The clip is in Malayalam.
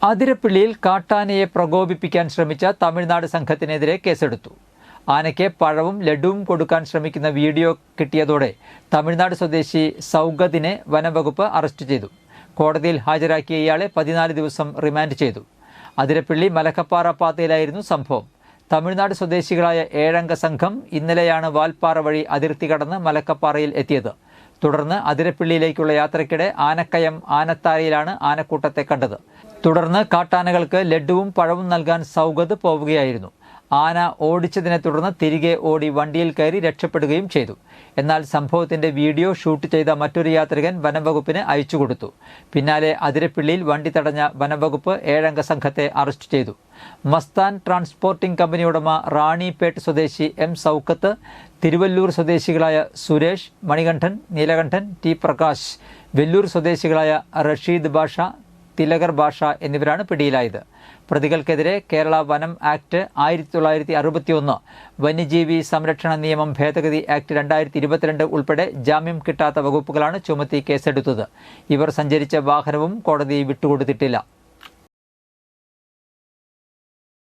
അതിരപ്പിള്ളിയിൽ കാട്ടാനയെ പ്രകോപിപ്പിക്കാൻ ശ്രമിച്ച തമിഴ്നാട് സംഘത്തിനെതിരെ കേസെടുത്തു. ആനയ്ക്ക് പഴവും ലഡുവും കൊടുക്കാൻ ശ്രമിക്കുന്ന വീഡിയോ കിട്ടിയതോടെ തമിഴ്നാട് സ്വദേശി സൗഗതിനെ വനംവകുപ്പ് അറസ്റ്റ് ചെയ്തു. കോടതിയിൽ ഹാജരാക്കിയ ഇയാളെ 14 ദിവസം റിമാൻഡ് ചെയ്തു. അതിരപ്പിള്ളി മലക്കപ്പാറ പാതയിലായിരുന്നു സംഭവം. തമിഴ്നാട് സ്വദേശികളായ 7 അംഗ സംഘം ഇന്നലെയാണ് വാൽപ്പാറ വഴി അതിർത്തി കടന്ന് മലക്കപ്പാറയിൽ എത്തിയത്. തുടർന്ന് അതിരപ്പിള്ളിയിലേക്കുള്ള യാത്രയ്ക്കിടെ ആനക്കയം ആനത്താരയിലാണ് ആനക്കൂട്ടത്തെ കണ്ടത്. തുടർന്ന് കാട്ടാനകൾക്ക് ലഡുവും പഴവും നൽകാൻ സൗഗത് പോവുകയായിരുന്നു. ആന ഓടിച്ചതിനെ തുടർന്ന് തിരികെ ഓടി വണ്ടിയിൽ കയറി രക്ഷപ്പെടുകയും ചെയ്തു. എന്നാൽ സംഭവത്തിന്റെ വീഡിയോ ഷൂട്ട് ചെയ്ത മറ്റൊരു യാത്രികൻ വനംവകുപ്പിന് അയച്ചുകൊടുത്തു. പിന്നാലെ അതിരപ്പിള്ളിയിൽ വണ്ടി തടഞ്ഞ വനംവകുപ്പ് 7 അംഗ സംഘത്തെ അറസ്റ്റ് ചെയ്തു. മസ്താൻ ട്രാൻസ്പോർട്ടിംഗ് കമ്പനി ഉടമ റാണിപേട്ട് സ്വദേശി എം സൗക്കത്ത്, തിരുവല്ലൂർ സ്വദേശികളായ സുരേഷ്, മണികണ്ഠൻ, നീലകണ്ഠൻ, ടി പ്രകാശ്, വെല്ലൂർ സ്വദേശികളായ റഷീദ് ബാഷ, തിലകർ ഭാഷ എന്നിവരാണ് പിടിയിലായത്. പ്രതികൾക്കെതിരെ കേരള വനം ആക്ട് 1961, വന്യജീവി സംരക്ഷണ നിയമം ഭേദഗതി ആക്ട് 2022 ഉൾപ്പെടെ ജാമ്യം കിട്ടാത്ത വകുപ്പുകളാണ് ചുമത്തി കേസെടുത്തത്. ഇവർ സഞ്ചരിച്ച വാഹനവും കോടതി വിട്ടുകൊടുത്തിട്ടില്ല.